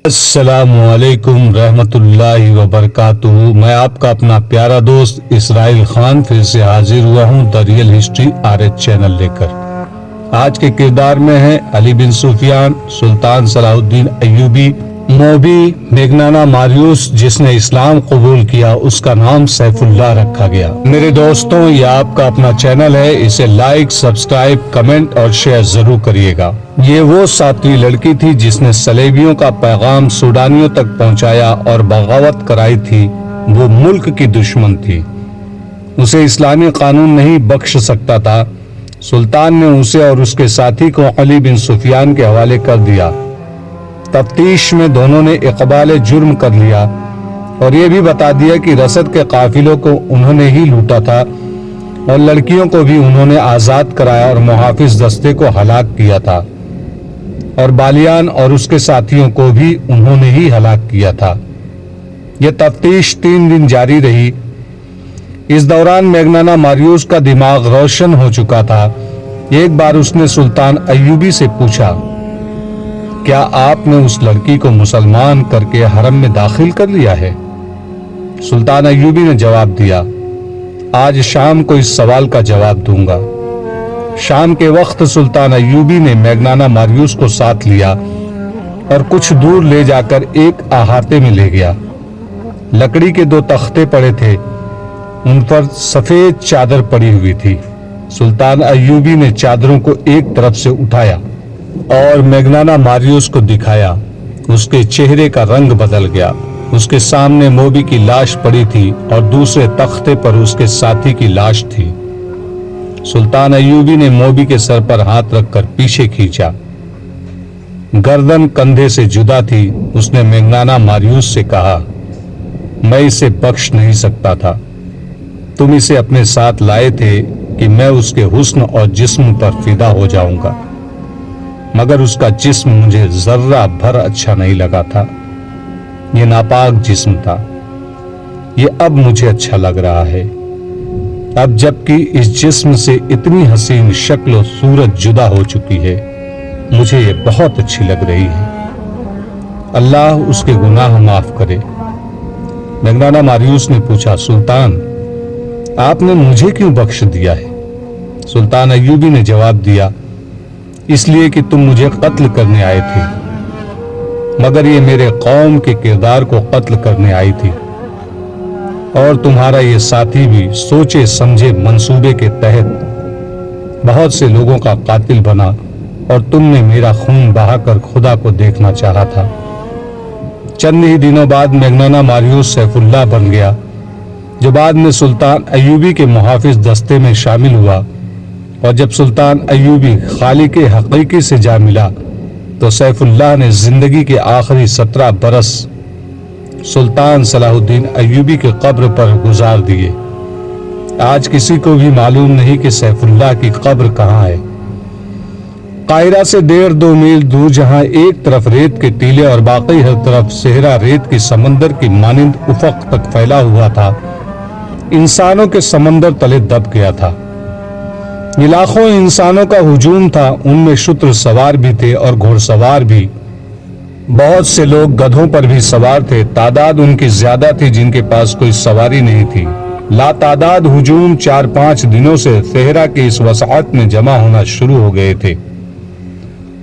السلام علیکم رحمۃ اللہ وبرکاتہ۔ میں آپ کا اپنا پیارا دوست اسرائیل خان پھر سے حاضر ہوا ہوں the real history RH channel لے کر۔ آج کے کردار میں ہیں علی بن سفیان، سلطان صلاح الدین ایوبی، موبی میگنانا ماریوس جس نے اسلام قبول کیا، اس کا نام سیف اللہ رکھا گیا۔ میرے دوستوں، یہ آپ کا اپنا چینل ہے، اسے لائک، سبسکرائب، کمنٹ اور شیئر ضرور کریے گا۔ یہ وہ 7ویں لڑکی تھی جس نے صلیبیوں کا پیغام سوڈانیوں تک پہنچایا اور بغاوت کرائی تھی۔ وہ ملک کی دشمن تھی، اسے اسلامی قانون نہیں بخش سکتا تھا۔ سلطان نے اسے اور اس کے ساتھی کو علی بن سفیان کے حوالے کر دیا۔ تفتیش میں دونوں نے اقبال جرم کر لیا اور یہ بھی بتا دیا کہ رسد کے قافلوں کو انہوں نے ہی لوٹا تھا اور لڑکیوں کو بھی انہوں نے آزاد کرایا اور محافظ دستے کو ہلاک کیا تھا، اور بالیان اور اس کے ساتھیوں کو بھی انہوں نے ہی ہلاک کیا تھا۔ یہ تفتیش 3 دن جاری رہی۔ اس دوران میگنانا ماریوس کا دماغ روشن ہو چکا تھا۔ ایک بار اس نے سلطان ایوبی سے پوچھا، کیا آپ نے اس لڑکی کو مسلمان کر کے حرم میں داخل کر لیا ہے؟ سلطان ایوبی نے جواب دیا، آج شام کو اس سوال کا جواب دوں گا۔ شام کے وقت سلطان ایوبی نے میگنانا ماریوس کو ساتھ لیا اور کچھ دور لے جا کر ایک احاطے میں لے گیا۔ لکڑی کے 2 تختے پڑے تھے، ان پر سفید چادر پڑی ہوئی تھی۔ سلطان ایوبی نے چادروں کو ایک طرف سے اٹھایا اور میگنانا ماریوس کو دکھایا۔ اس کے چہرے کا رنگ بدل گیا۔ اس کے سامنے موبی کی لاش پڑی تھی اور دوسرے تختے پر اس کے ساتھی کی لاش تھی۔ سلطان ایوبی نے موبی کے سر پر ہاتھ رکھ کر پیچھے کھینچا، گردن کندھے سے جدا تھی۔ اس نے میگنانا ماریوس سے کہا، میں اسے بخش نہیں سکتا تھا۔ تم اسے اپنے ساتھ لائے تھے کہ میں اس کے حسن اور جسم پر فدا ہو جاؤں گا، مگر اس کا جسم مجھے ذرہ بھر اچھا نہیں لگا تھا۔ یہ ناپاک جسم تھا، یہ اب مجھے اچھا لگ رہا ہے۔ اب جبکہ اس جسم سے اتنی حسین شکل و صورت جدا ہو چکی ہے، مجھے یہ بہت اچھی لگ رہی ہے۔ اللہ اس کے گناہ معاف کرے۔ میگنانا ماریوس نے پوچھا، سلطان آپ نے مجھے کیوں بخش دیا ہے؟ سلطان ایوبی نے جواب دیا، اس لیے کہ تم مجھے قتل کرنے آئے تھے، مگر یہ میرے قوم کے کردار کو قتل کرنے آئی تھی، اور تمہارا یہ ساتھی بھی سوچے سمجھے منصوبے کے تحت بہت سے لوگوں کا قاتل بنا، اور تم نے میرا خون بہا کر خدا کو دیکھنا چاہا تھا۔ چند ہی دنوں بعد میگنانا ماریوس سیف اللہ بن گیا، جو بعد میں سلطان ایوبی کے محافظ دستے میں شامل ہوا۔ اور جب سلطان ایوبی خالق حقیقی سے جا ملا تو سیف اللہ نے زندگی کے آخری 17 برس سلطان صلاح الدین ایوبی کے قبر پر گزار دیے۔ آج کسی کو بھی معلوم نہیں کہ سیف اللہ کی قبر کہاں ہے۔ قاہرہ سے 1.5-2 میل دور جہاں ایک طرف ریت کے ٹیلے اور باقی ہر طرف صحرا ریت کی سمندر کی مانند افق تک پھیلا ہوا تھا، انسانوں کے سمندر تلے دب گیا تھا۔ یہ لاکھوں انسانوں کا ہجوم تھا، ان میں شتر سوار بھی تھے اور گھوڑ سوار بھی۔ بہت سے لوگ گدھوں پر بھی سوار تھے، تعداد ان کی زیادہ تھی جن کے پاس کوئی سواری نہیں تھی۔ لا تعداد ہجوم 4-5 دنوں سے صحرا کی اس وسعت میں جمع ہونا شروع ہو گئے تھے۔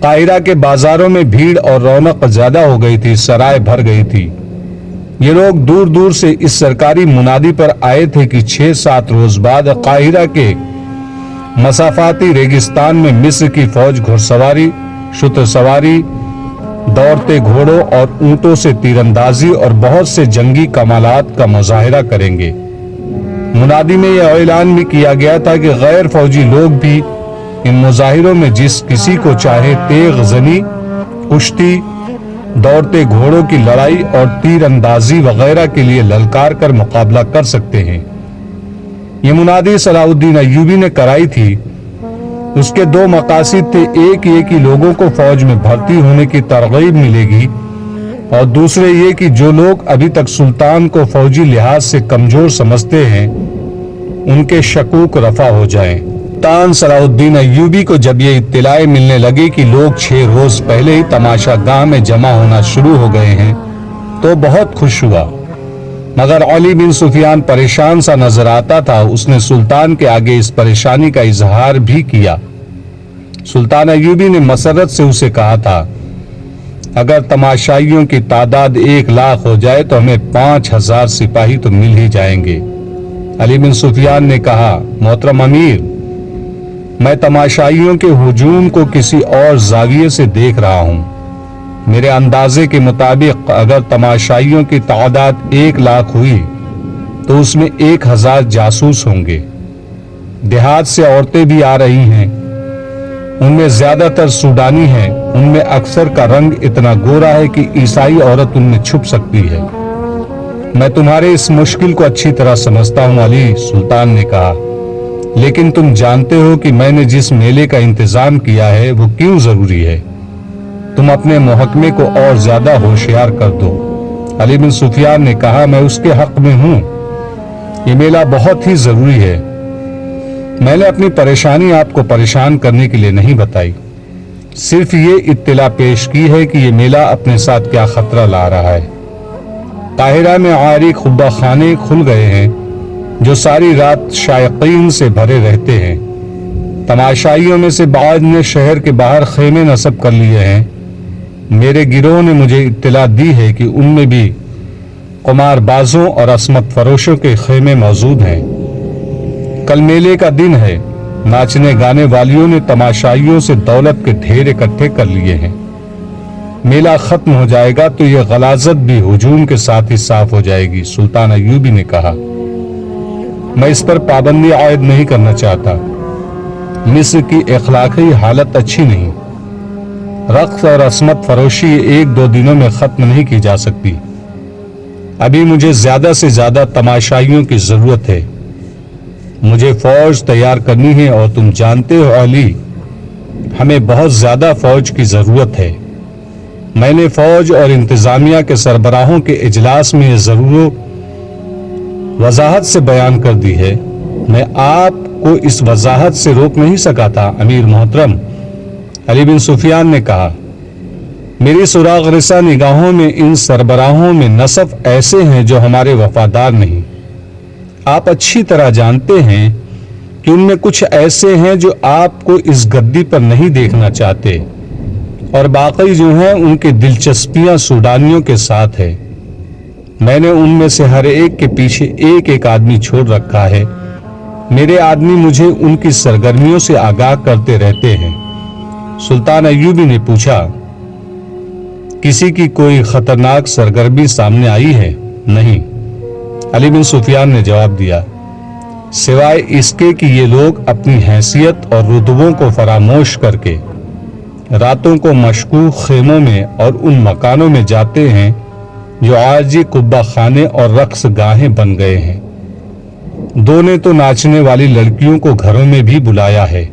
قاہرہ کے بازاروں میں بھیڑ اور رونق زیادہ ہو گئی تھی، سرائے بھر گئی تھی۔ یہ لوگ دور دور سے اس سرکاری منادی پر آئے تھے کہ 6-7 روز بعد قاہرہ کے مسافاتی ریگستان میں مصر کی فوج گھڑ سواری، شتر سواری، دوڑتے گھوڑوں اور اونٹوں سے تیر اندازی اور بہت سے جنگی کمالات کا مظاہرہ کریں گے۔ منادی میں یہ اعلان بھی کیا گیا تھا کہ غیر فوجی لوگ بھی ان مظاہروں میں جس کسی کو چاہے تیغ زنی، کشتی، دوڑتے گھوڑوں کی لڑائی اور تیر اندازی وغیرہ کے لیے للکار کر مقابلہ کر سکتے ہیں۔ یہ منادی صلاح الدین ایوبی نے کرائی تھی۔ اس کے 2 مقاصد تھے، ایک یہ کہ لوگوں کو فوج میں بھرتی ہونے کی ترغیب ملے گی، اور دوسرے یہ کہ جو لوگ ابھی تک سلطان کو فوجی لحاظ سے کمزور سمجھتے ہیں ان کے شکوک رفع ہو جائیں۔ सुल्तान सलाहुद्दीन अय्यूबी को जब ये इत्तिलाएं मिलने लगी कि लोग 6 रोज पहले ही तमाशा गाह में जमा होना शुरू हो गए हैं तो बहुत खुश हुआ, मगर अली बिन सुफियान परेशान सा नजर आता था। उसने सुल्तान के आगे इस परेशानी का इजहार भी किया। सुल्तान अय्यूबी ने मसरत से उसे कहा था, अगर तमाशाइयों की तादाद 1 लाख हो जाए तो हमें 5000 सिपाही तो मिल ही जाएंगे। अली बिन सुफियान ने कहा, मोहतरम अमीर, मैं तमाशाइयों के हुजूम को किसी और जाविये से देख रहा हूं। मेरे अंदाजे के मुताबिक अगर तमाशाइयों की तादाद 1 लाख हुई तो उसमें 1000 जासूस होंगे। देहात से औरतें भी आ रही हैं, उनमें ज्यादातर सूडानी हैं। उनमें अक्सर का रंग इतना गोरा है कि ईसाई औरत उनमें छुप सकती है। मैं तुम्हारे इस मुश्किल को अच्छी तरह समझता हूं अली, सुल्तान ने कहा, लेकिन तुम जानते हो कि मैंने जिस मेले का इंतजाम किया है वो क्यों जरूरी है। तुम अपने मुहकमे को और ज्यादा होशियार कर दो। अली बिन सुफियान ने कहा, मैं उसके हक में हूं। ये मेला बहुत ही जरूरी है। मैंने अपनी परेशानी आपको परेशान करने के लिए नहीं बताई, सिर्फ ये इत्तिला पेश की है कि ये मेला अपने साथ क्या खतरा ला रहा है। काहिरा में आरी खुब्बा खाने खुल गए हैं जो सारी रात शायकीन से भरे रहते हैं। तमाशाइयों में से बाज ने शहर के बाहर खेमे नस्ब कर लिए हैं। मेरे गिरोह ने मुझे इत्तिला दी है कि उनमें भी कुमारबाजों और असमत फरोशों के खेमे मौजूद हैं। कल मेले का दिन है। नाचने गाने वालियों ने तमाशाइयों से दौलत के ढेर इकट्ठे कर लिए हैं। मेला खत्म हो जाएगा तो यह गलाजत भी हुजूम के साथ ही साफ हो जाएगी। सुल्तान अय्यूबी ने कहा, मैं इस पर पाबंदी आयद नहीं करना चाहता। मिस्र की अखलाकी हालत अच्छी नहीं। रक्स और असमत फरोशी 1-2 दिनों में खत्म नहीं की जा सकती। अभी मुझे ज्यादा से ज्यादा तमाशाइयों की जरूरत है। मुझे फौज तैयार करनी है और तुम जानते हो अली, हमें बहुत ज्यादा फौज की जरूरत है। मैंने फौज और इंतजामिया के सरबराहों के इजलास में जरूर वजाहत से बयान कर दी है। मैं आपको इस वजाहत से रोक नहीं सका था अमीर मोहतरम, अली बिन सुफियान ने कहा। मेरी सुराग रिसा निगाहों में इन सरबराहों में नसफ ऐसे हैं जो हमारे वफादार नहीं। आप अच्छी तरह जानते हैं कि उनमें कुछ ऐसे हैं जो आपको इस गद्दी पर नहीं देखना चाहते, और बाकी जो हैं उनकी दिलचस्पियां सूडानियों के साथ है। मैंने उनमें से हर एक के पीछे एक एक आदमी छोड़ रखा है। मेरे आदमी मुझे उनकी सरगर्मियों से आगाह करते रहते हैं। सुल्तान अय्यूबी ने पूछा, किसी की कोई खतरनाक सरगर्मी सामने आई है? नहीं, अली बिन सुफियान ने जवाब दिया, सिवाय इसके कि ये लोग अपनी हैसियत और रुतबों को फरामोश करके रातों को मशकूक खेमों में और उन मकानों में जाते हैं जो आजी कुब्बा खाने और रक्स गाहें बन गए हैं। 2 ने तो नाचने वाली लड़कियों को घरों में भी बुलाया है।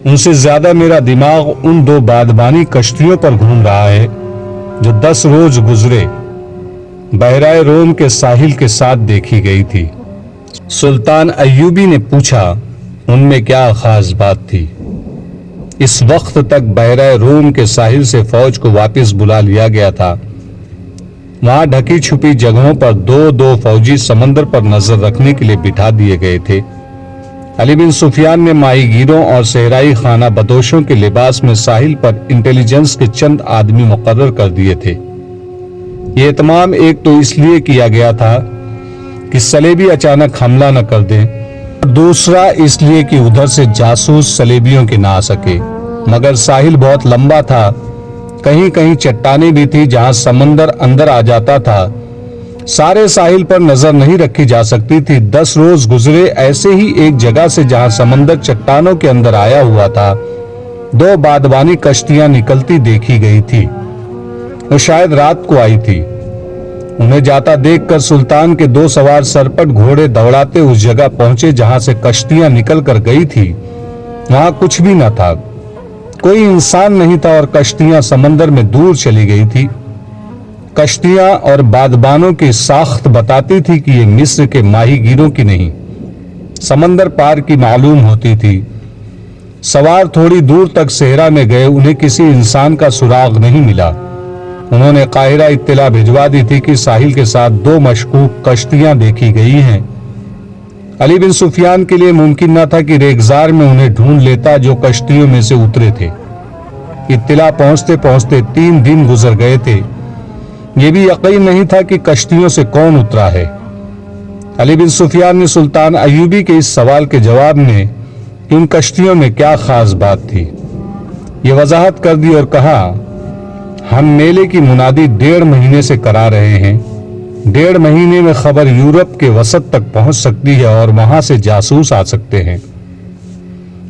उनसे ज्यादा मेरा दिमाग उन 2 बादबानी कश्तियों पर घूम रहा है जो 10 रोज गुजरे बहराए रोम के साहिल के साथ देखी गई थी। सुल्तान अय्यूबी ने पूछा, उनमें क्या खास बात थी? इस वक्त तक बहराए रोम के साहिल से फौज को वापस बुला लिया गया था। वहां ढकी छुपी जगहों पर 2-2 फौजी समंदर पर नजर रखने के लिए बिठा दिए गए थे। अली बिन सुफियान ने माहीगीरों और सहराई खाना बदोशों के लिबास में साहिल पर इंटेलिजेंस के चंद आदमी मुकर्रर कर दिए थे। ये तमाम एक तो इसलिए किया गया था कि सलेबी अचानक हमला न कर दें, दूसरा इसलिए कि उधर से जासूस सलेबियों के ना आ सके। मगर साहिल बहुत लंबा था, कहीं कहीं चट्टानें भी थी जहां समंदर अंदर आ जाता था। सारे साहिल पर नजर नहीं रखी जा सकती थी। 10 रोज गुजरे ऐसे ही एक जगह से जहां समंदर चट्टानों के अंदर आया हुआ था। 2 बादबानी कश्तियां निकलती देखी गई थी। वो शायद रात को आई थी। उन्हें जाता देखकर सुल्तान के 2 सवार सरपट घोड़े दौड़ाते उस जगह पहुंचे जहां से कश्तियां निकल कर गई थी। वहां कुछ भी न था, कोई इंसान नहीं था और कश्तियां समंदर में दूर चली गई थी। कश्तियां और बादबानों की साख्त बताती थी कि ये मिस्र के माहीगीरों की नहीं, समंदर पार की मालूम होती थी। सवार थोड़ी दूर तक सहरा में गए, उन्हें किसी इंसान का सुराग नहीं मिला। उन्होंने काहिरा इत्तला भिजवा दी थी कि साहिल के साथ 2 मशकूक कश्तियां देखी गई हैं। अली बिन सुफियान के लिए मुमकिन न था कि रेगजार में उन्हें ढूंढ लेता जो कश्तियों में से उतरे थे। इत्तला पहुंचते पहुंचते 3 दिन गुजर गए थे। ये भी यकीन नहीं था कि कश्तियों से कौन उतरा है। अली बिन सुफियान ने सुल्तान अय्यूबी के इस सवाल के जवाब में कि उन कश्तियों में क्या खास बात थी, ये वजाहत कर दी और कहा, हम मेले की मुनादी 1.5 महीने से करा रहे हैं। 1.5 महीने में खबर यूरोप के वसत तक पहुंच सकती है और वहां से जासूस आ सकते हैं।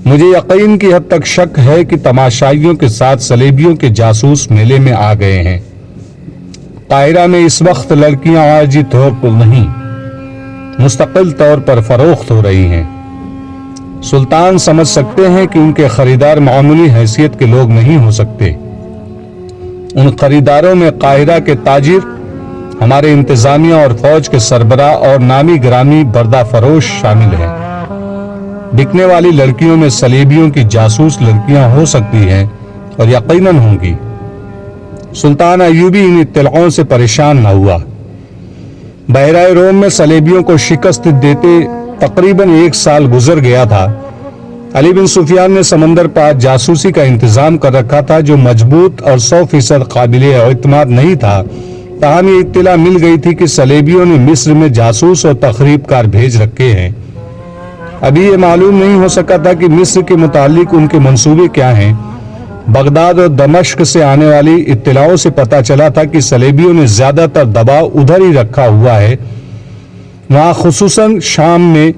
मुझे यकीन की हद तक शक है कि तमाशाइयों के साथ सलेबियों के जासूस मेले में आ गए हैं। काहिरा में इस वक्त लड़कियां आजी तौर पर नहीं, मुस्तकिल तौर पर फरोख्त हो रही हैं। सुल्तान समझ सकते हैं कि उनके खरीदार मामूली हैसियत के लोग नहीं हो सकते। उन खरीदारों में काहिरा के ताजिर, हमारे इंतजामिया और फौज के सरबराह और नामी ग्रामी बर्दा फरोश शामिल हैं। बिकने वाली लड़कियों में सलेबियों की जासूस लड़कियां हो सकती हैं और यकीनन होंगी। सुल्तान अय्यूबी इन इत्तलाओं से परेशान न हुआ। बहराए रोम में सलेबियों को शिकस्त देते तकरीबन 1 साल गुजर गया था। अली बिन सुफियान ने समंदर पार जासूसी का इंतजाम कर रखा था जो मजबूत और 100% काबिले एतमाद नहीं था। ताहम ये इत्तला मिल गई थी कि सलेबियों ने मिस्र में जासूस और तखरीबकार भेज रखे हैं। अभी ये मालूम नहीं हो सका था कि मिस्र के मुतालिक उनके मंसूबे क्या हैं। बगदाद और दमश्क से आने वाली इत्तलाओं से पता चला था कि सलेबियों ने ज्यादातर दबाव उधर ही रखा हुआ है। वहाँ खुसूसन शाम में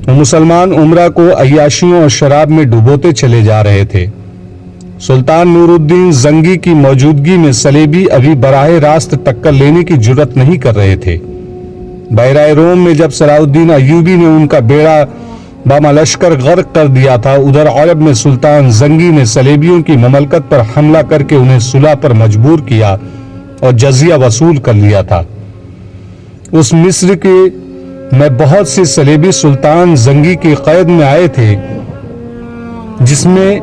मुसलमान उमरा को अय्याशियों और शराब में डुबोते चले जा रहे थे। सुल्तान नूरुद्दीन जंगी की मौजूदगी में सलेबी अभी बराह रास्त टक्कर लेने की जुर्रत नहीं कर रहे थे। बहराए रोम में जब सलाउद्दीन अय्यूबी ने उनका बेड़ा बामा लश्कर गर्क कर दिया था, उधर अरब में सुल्तान जंगी ने सलेबियों की ममलकत पर हमला करके उन्हें सुलह पर मजबूर किया और जजिया वसूल कर लिया था। उस मिस्र के में बहुत से सलेबी सुल्तान जंगी की कैद में आए थे, जिसमें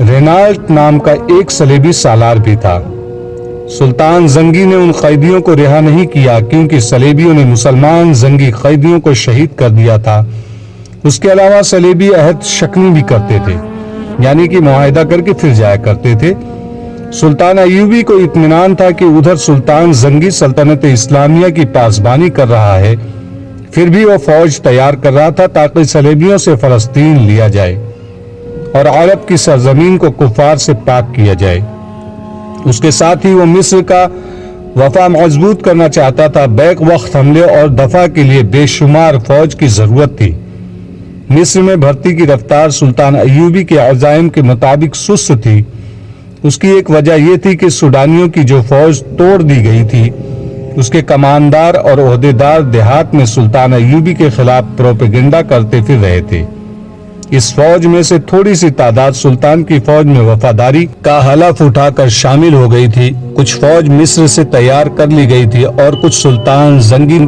रेनाल्ट नाम का एक सलेबी सालार भी था। सुल्तान जंगी ने उन कैदियों को रिहा नहीं किया क्योंकि सलेबियों ने मुसलमान जंगी कैदियों को शहीद कर दिया था। उसके अलावा सलेबी अहद शकनी भी करते थे, यानी कि मुआहिदा करके फिर जाया करते थे। सुल्तान अय्यूबी को इत्मीनान था कि उधर सुल्तान जंगी सल्तनत इस्लामिया की पासबानी कर रहा है, फिर भी वह फौज तैयार कर रहा था ताकि सलेबियों से फलस्तीन लिया जाए और अरब की सरजमीन को कुफार से पाक किया जाए। उसके साथ ही वो मिस्र का वफा मजबूत करना चाहता था। बैक वक्त हमले और दफा के लिए बेशुमार फौज की जरूरत थी। मिस्र में भर्ती की रफ्तार सुल्तान अय्यूबी के अज़ाइम के मुताबिक सुस्त थी। उसकी एक वजह यह थी कि सूडानियों की जो फौज तोड़ दी गई थी, उसके कमानदार और ओहदेदार देहात में सुल्तान अय्यूबी के खिलाफ प्रोपेगेंडा करते फिर रहे थे। इस फौज में से थोड़ी सी तादाद सुल्तान की फौज में वफादारी का हलफ उठाकर शामिल हो गई थी। कुछ फौज मिस्र से तैयार कर ली गई थी और कुछ सुल्तान जंगी